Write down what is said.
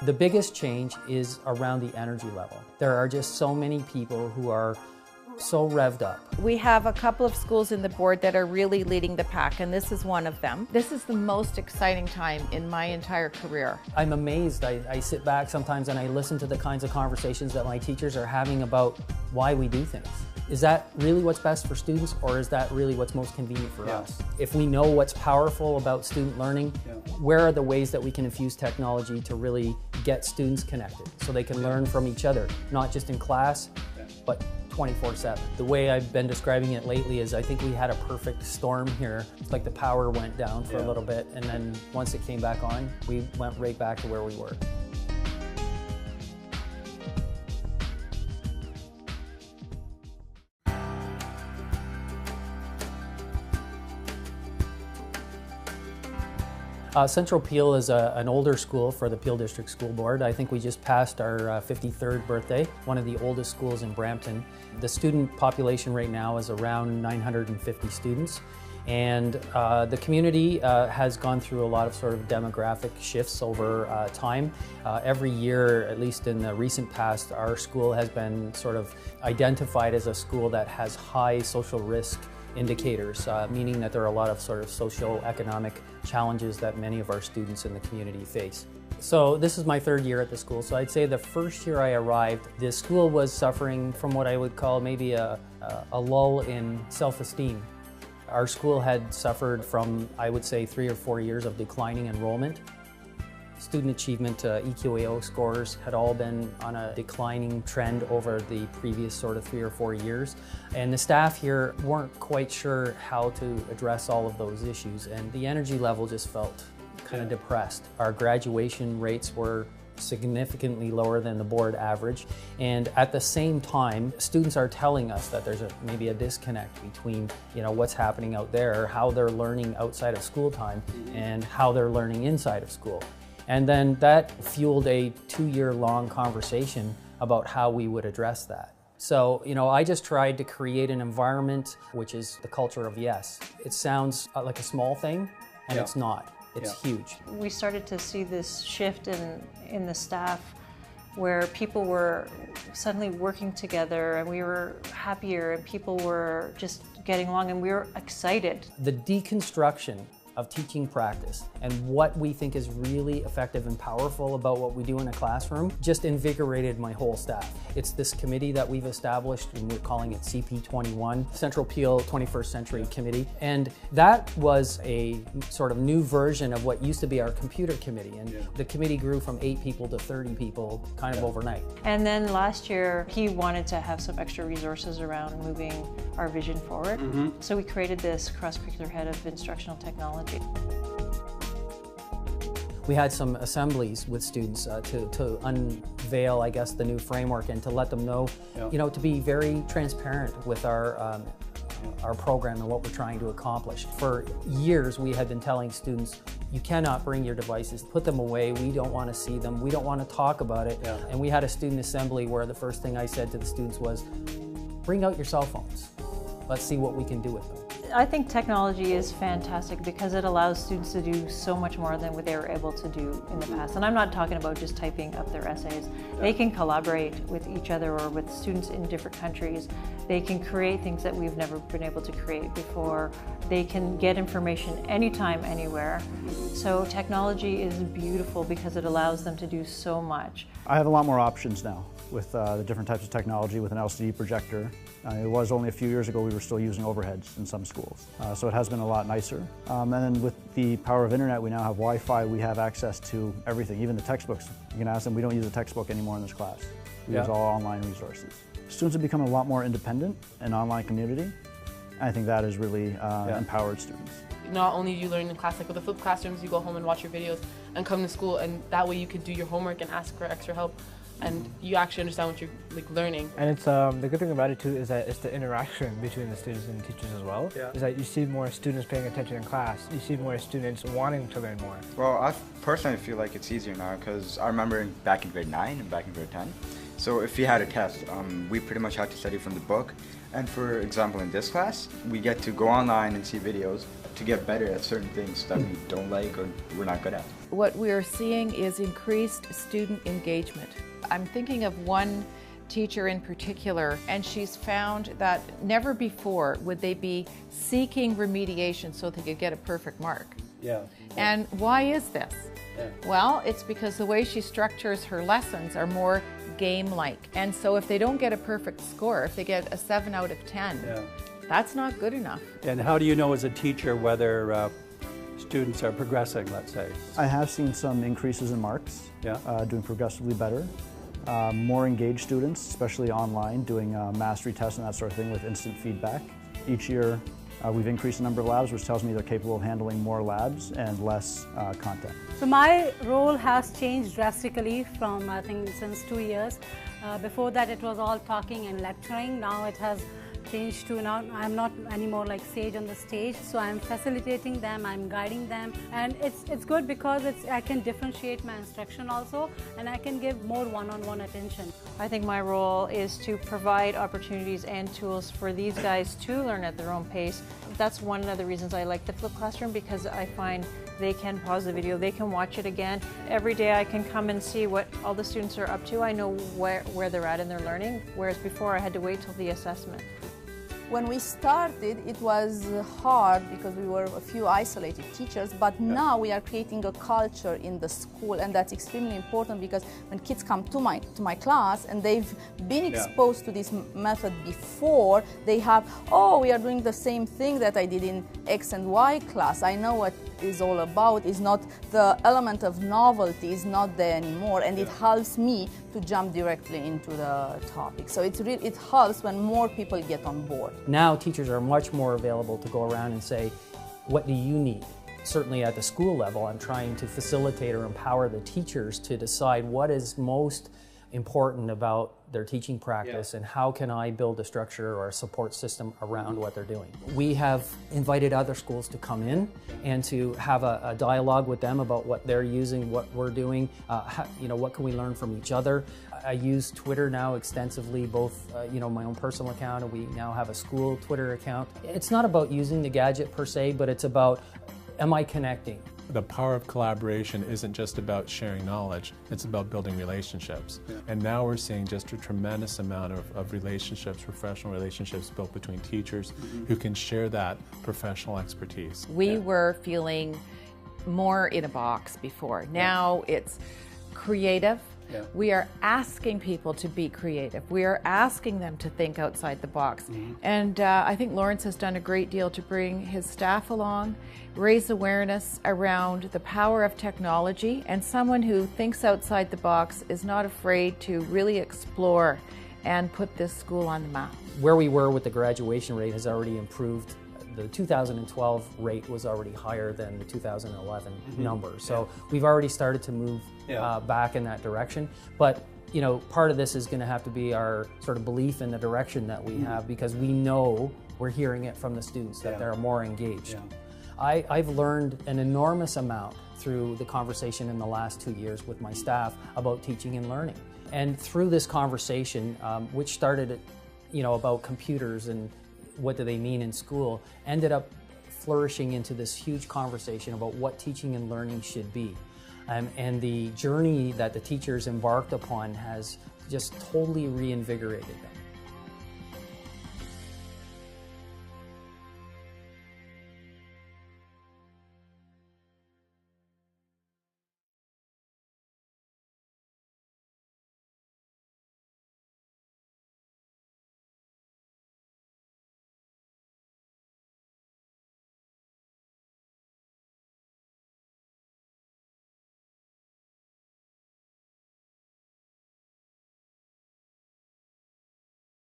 The biggest change is around the energy level. There are just so many people who are so revved up. We have a couple of schools in the board that are really leading the pack, and this is one of them. This is the most exciting time in my entire career. I'm amazed. I sit back sometimes and I listen to the kinds of conversations that my teachers are having about why we do things. Is that really what's best for students, or is that really what's most convenient for us? If we know what's powerful about student learning, where are the ways that we can infuse technology to really get students connected so they can learn from each other, not just in class, but 24/7. The way I've been describing it lately is I think we had a perfect storm here. It's like the power went down for a little bit, and then once it came back on, we went right back to where we were. Central Peel is an older school for the Peel District School Board. I think we just passed our 53rd birthday, one of the oldest schools in Brampton. The student population right now is around 950 students. And the community has gone through a lot of sort of demographic shifts over time. Every year, at least in the recent past, our school has been sort of identified as a school that has high social risk indicators, meaning that there are a lot of sort of socio-economic challenges that many of our students in the community face. So this is my third year at the school, so I'd say the first year I arrived, the school was suffering from what I would call maybe a lull in self-esteem. Our school had suffered from, I would say, 3 or 4 years of declining enrollment. Student achievement EQAO scores had all been on a declining trend over the previous sort of 3 or 4 years. And the staff here weren't quite sure how to address all of those issues, and the energy level just felt kind of depressed. Our graduation rates were significantly lower than the board average, and at the same time students are telling us that there's maybe a disconnect between what's happening out there, how they're learning outside of school time, and how they're learning inside of school. And then that fueled a 2-year-long conversation about how we would address that. So, I just tried to create an environment which is the culture of yes. It sounds like a small thing, and it's not. It's huge. We started to see this shift in the staff where people were suddenly working together, and we were happier, and people were just getting along, and we were excited. The deconstruction of teaching practice and what we think is really effective and powerful about what we do in a classroom just invigorated my whole staff. It's this committee that we've established, and we're calling it CP21, Central Peel 21st Century Committee. And that was a sort of new version of what used to be our computer committee. And the committee grew from 8 people to 30 people kind of overnight. And then last year, he wanted to have some extra resources around moving our vision forward. So we created this cross-curricular head of instructional technology. We had some assemblies with students to unveil, I guess, the new framework, and to let them know, to be very transparent with our program and what we're trying to accomplish. For years, we had been telling students, you cannot bring your devices, put them away, we don't want to see them, we don't want to talk about it. And we had a student assembly where the first thing I said to the students was, bring out your cell phones. Let's see what we can do with them. I think technology is fantastic because it allows students to do so much more than what they were able to do in the past. And I'm not talking about just typing up their essays. They can collaborate with each other or with students in different countries. They can create things that we've never been able to create before. They can get information anytime, anywhere. So technology is beautiful because it allows them to do so much. I have a lot more options now with the different types of technology with an LCD projector. It was only a few years ago we were still using overheads in some schools. So it has been a lot nicer. And then with the power of internet, we now have Wi-Fi, we have access to everything, even the textbooks. You can ask them, we don't use a textbook anymore in this class. We use all online resources. Students have become a lot more independent in online community. And I think that has really empowered students. Not only do you learn in class, like with the flipped classrooms, you go home and watch your videos and come to school, and that way you can do your homework and ask for extra help, and you actually understand what you're learning. And it's the good thing about it too is that it's the interaction between the students and teachers as well. Is that you see more students paying attention in class. You see more students wanting to learn more. Well, I personally feel like it's easier now because I remember back in grade 9 and back in grade 10. So if we had a test, we pretty much had to study from the book, And for example, in this class, we get to go online and see videos to get better at certain things that we don't like or we're not good at. What we're seeing is increased student engagement. I'm thinking of one teacher in particular, and she's found that never before would they be seeking remediation so they could get a perfect mark. Yeah. And why is this? Yeah. Well, it's because the way she structures her lessons are more game-like. And so if they don't get a perfect score, if they get a 7 out of 10, that's not good enough. And how do you know as a teacher whether students are progressing, let's say? I have seen some increases in marks, doing progressively better. More engaged students, especially online, doing mastery tests and that sort of thing with instant feedback. Each year we've increased the number of labs, which tells me they're capable of handling more labs and less content. So my role has changed drastically from, I think, since 2 years. Before that it was all talking and lecturing. Now it has changed to now I'm not anymore like sage on the stage, so I'm facilitating them, I'm guiding them, and it's good because I can differentiate my instruction also, and I can give more one-on-one attention. I think my role is to provide opportunities and tools for these guys to learn at their own pace. That's one of the reasons I like the flipped classroom, because I find they can pause the video, they can watch it again. Every day I can come and see what all the students are up to. I know where they're at in their learning, whereas before I had to wait till the assessment. When we started, it was hard because we were a few isolated teachers, but now we are creating a culture in the school, and that's extremely important because when kids come to my class and they've been exposed to this method before, they have, oh, we are doing the same thing that I did in X and Y class. I know what is all about. Is not the element of novelty is not there anymore, and it helps me to jump directly into the topic. So it helps when more people get on board. Now teachers are much more available to go around and say, what do you need? Certainly at the school level, I'm trying to facilitate or empower the teachers to decide what is most important about their teaching practice and how can I build a structure or a support system around what they're doing. We have invited other schools to come in and to have a dialogue with them about what they're using, what we're doing, what can we learn from each other. I use Twitter now extensively, both my own personal account, and we now have a school Twitter account. It's not about using the gadget per se, but it's about, am I connecting? The power of collaboration isn't just about sharing knowledge, it's about building relationships. And now we're seeing just a tremendous amount of relationships, professional relationships built between teachers who can share that professional expertise. We were feeling more in a box before. Now it's creative. We are asking people to be creative. We are asking them to think outside the box. And I think Lawrence has done a great deal to bring his staff along, raise awareness around the power of technology, and someone who thinks outside the box is not afraid to really explore and put this school on the map. Where we were with the graduation rate has already improved. The 2012 rate was already higher than the 2011 number. So we've already started to move back in that direction. But part of this is going to have to be our sort of belief in the direction that we have, because we know, we're hearing it from the students, that they're more engaged. I've learned an enormous amount through the conversation in the last 2 years with my staff about teaching and learning. And through this conversation, which started about computers and what do they mean in school, ended up flourishing into this huge conversation about what teaching and learning should be. And the journey that the teachers embarked upon has just totally reinvigorated them.